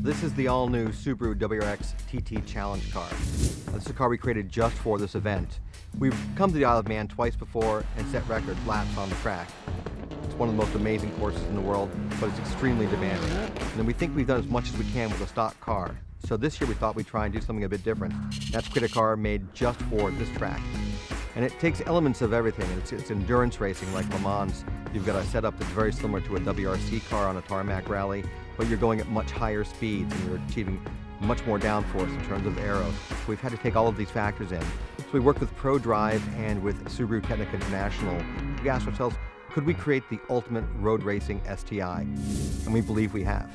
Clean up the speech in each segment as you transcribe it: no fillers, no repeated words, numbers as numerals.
This is the all-new Subaru Wrx Tt Challenge car. This is a car we created just for this event. We've come to the Isle of Man twice before and set record laps on the track. It's one of the most amazing courses in the world, but it's extremely demanding. And we think we've done as much as we can with a stock car. So this year we thought we'd try and do something a bit different. That's create a car made just for this track. And it takes elements of everything. It's endurance racing like LeMans. You've got a setup that's very similar to a WRC car on a tarmac rally, but you're going at much higher speeds and you're achieving much more downforce in terms of aero. So we've had to take all of these factors in. So we worked with Prodrive and with Subaru Tecnica International. We asked ourselves, could we create the ultimate road racing STI? And we believe we have.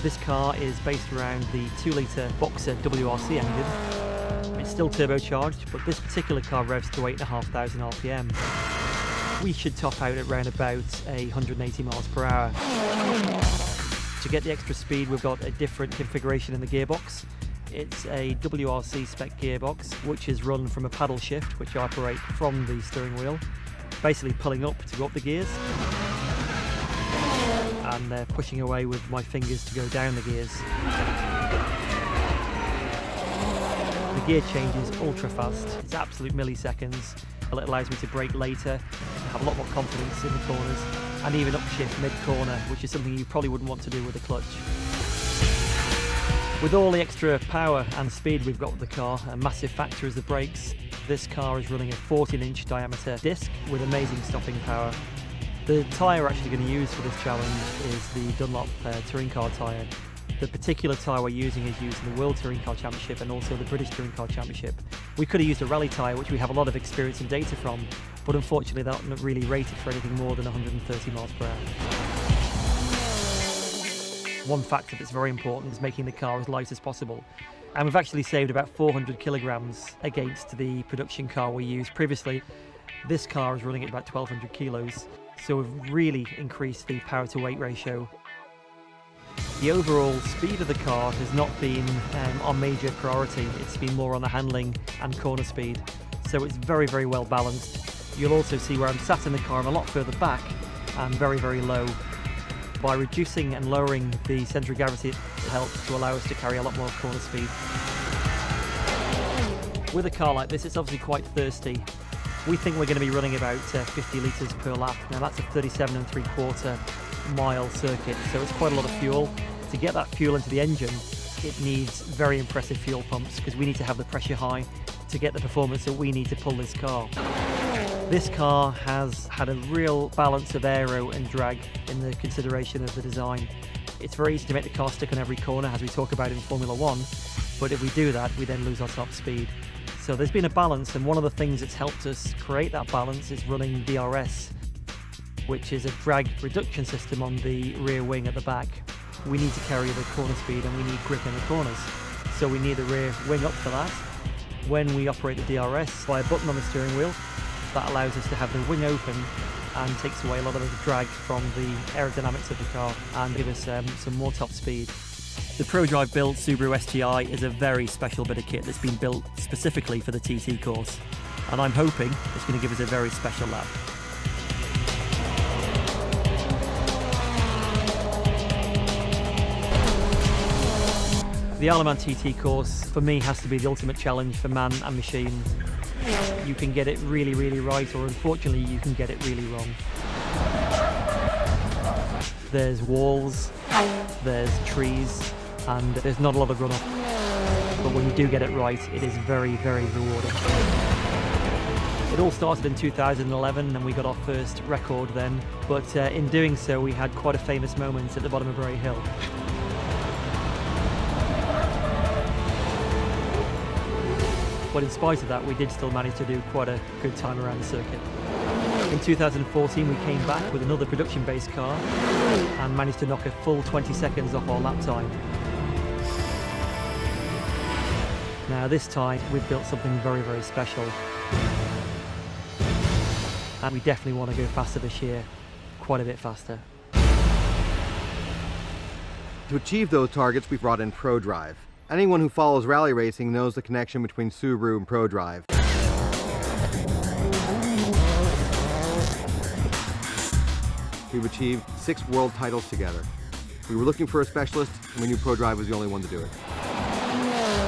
This car is based around the 2-litre Boxer WRC engine. It's still turbocharged, but this particular car revs to 8,500 RPM. We should top out at around about 180 miles per hour. To get the extra speed, we've got a different configuration in the gearbox. It's a Wrc Spect Gearbox, which is run from a paddle shift, which I operate from the steering wheel, basically pulling up to go up the gears, and pushing away with my fingers to go down the gears. The gear change is ultra fast. It's absolute milliseconds. It allows me to brake later, have a lot more confidence in the corners, and even upshift mid-corner, which is something you probably wouldn't want to do with a clutch. With all the extra power and speed we've got with the car, a massive factor is the brakes. This car is running a 14-inch diameter disc with amazing stopping power. The tyre we're actually going to use for this challenge is the Dunlop touring car tyre. The particular tyre we're using is used in the World Touring Car Championship and also the British Touring Car Championship. We could have used a rally tyre, which we have a lot of experience and data from, but unfortunately that's not really rated for anything more than 130 miles per hour. One factor that's very important is making the car as light as possible. And we've actually saved about 400 kilograms against the production car we used previously. This car is running at about 1,200 kilos. So we've really increased the power to weight ratio. The overall speed of the car has not been our major priority. It's been more on the handling and corner speed. So it's very, very well balanced. You'll also see where I'm sat in the car, I'm a lot further back and very, very low. By reducing and lowering the centre of gravity, it helps to allow us to carry a lot more corner speed. With a car like this, it's obviously quite thirsty. We think we're going to be running about 50 litres per lap. Now that's a 37.75 mile circuit, so it's quite a lot of fuel. To get that fuel into the engine, it needs very impressive fuel pumps because we need to have the pressure high to get the performance that we need to pull this car. This car has had a real balance of aero and drag in the consideration of the design. It's very easy to make the car stick on every corner, as we talk about in Formula 1, but if we do that, we then lose our top speed. So there's been a balance, and one of the things that's helped us create that balance is running DRS, which is a drag reduction system on the rear wing at the back. We need to carry the corner speed and we need grip in the corners. So we need the rear wing up for that. When we operate the DRS by a button on the steering wheel, that allows us to have the wing open and takes away a lot of the drag from the aerodynamics of the car and give us some more top speed. The Prodrive built Subaru STI is a very special bit of kit that's been built specifically for the TT course, and I'm hoping it's going to give us a very special lap. The Aleman Tt Course for me has to be the ultimate challenge for man and machine. You can get it really, really right, or unfortunately you can get it really wrong. There's walls, there's trees, and there's not a lot of runoff. But when you do get it right, it is very, very rewarding. It all started in 2011 and we got our first record then, but in doing so we had quite a famous moment at the bottom of Bray Hill. But in spite of that, we did still manage to do quite a good time around the circuit. In 2014, we came back with another production-based car and managed to knock a full 20 seconds off our lap time. Now this time, we've built something very, very special. And we definitely want to go faster this year, quite a bit faster. To achieve those targets, we brought in Prodrive. Anyone who follows rally racing knows the connection between Subaru and Prodrive. we've achieved 6 world titles together. We were looking for a specialist, and we knew Prodrive was the only one to do it.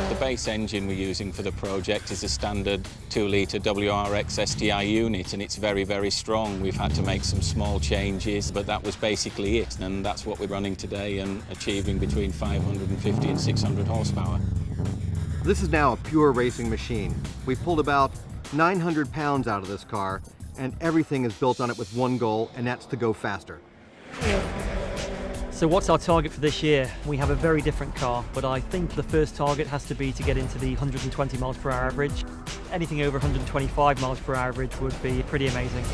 The base engine we're using for the project is a standard 2-litre Wrx STI unit, and it's very, very strong. We've had to make some small changes, but that was basically it, and that's what we're running today and achieving between 550 and 600 horsepower. This is now a pure racing machine. We've pulled about 900 pounds out of this car, and everything is built on it with one goal, and that's to go faster. So what's our target for this year? We have a very different car, but I think the first target has to be to get into the 120 miles per hour average. Anything over 125 miles per hour average would be pretty amazing.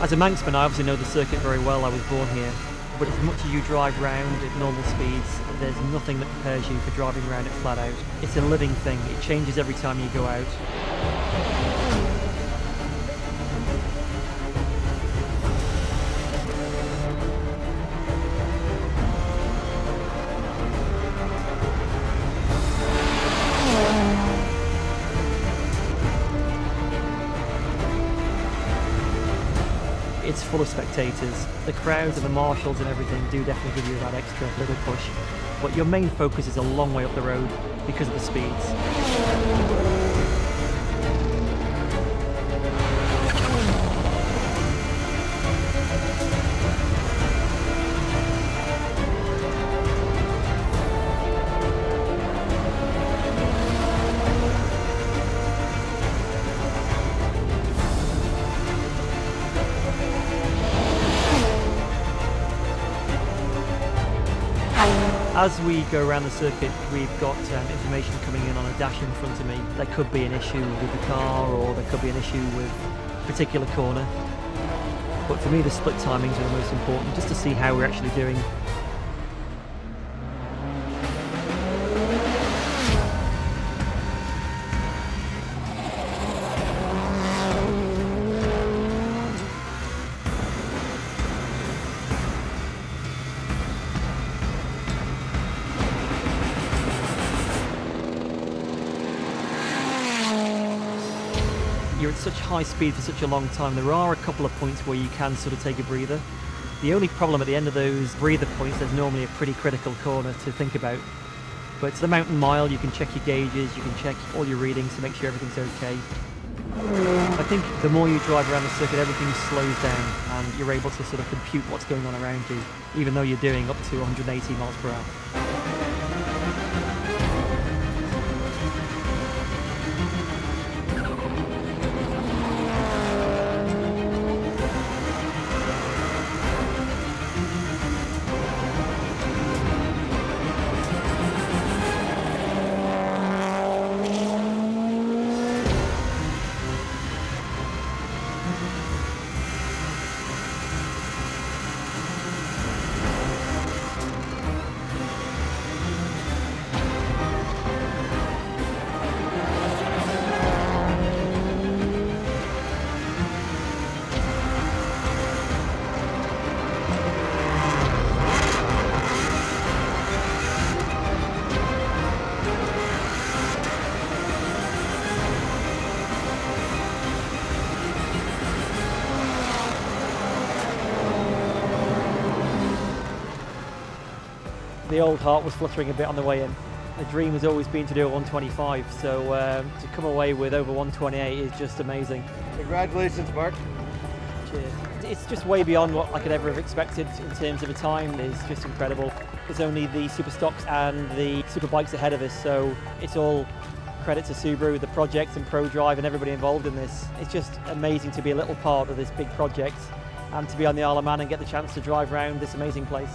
As a Manxman, I obviously know the circuit very well. I was born here. But as much as you drive round at normal speeds, there's nothing that prepares you for driving around it flat out. It's a living thing. It changes every time you go out. It's full of spectators. The crowds and the marshals and everything do definitely give you that extra little push. But your main focus is a long way up the road because of the speeds. As we go around the circuit, we've got information coming in on a dash in front of me. There could be an issue with the car, or there could be an issue with a particular corner. But for me, the split timings are the most important, just to see how we're actually doing. You're at such high speed for such a long time. There are a couple of points where you can sort of take a breather. The only problem at the end of those breather points, there's normally a pretty critical corner to think about. But it's the mountain mile, you can check your gauges, you can check all your readings to make sure everything's okay. I think the more you drive around the circuit, everything slows down and you're able to sort of compute what's going on around you, even though you're doing up to 180 miles per hour. The old heart was fluttering a bit on the way in. The dream has always been to do a 125, so to come away with over 128 is just amazing. Congratulations, Mark. Cheers. It's just way beyond what I could ever have expected in terms of a time. It's just incredible. There's only the super stocks and the super bikes ahead of us, so it's all credit to Subaru, the project, and Prodrive, and everybody involved in this. It's just amazing to be a little part of this big project and to be on the Aleman and get the chance to drive around this amazing place.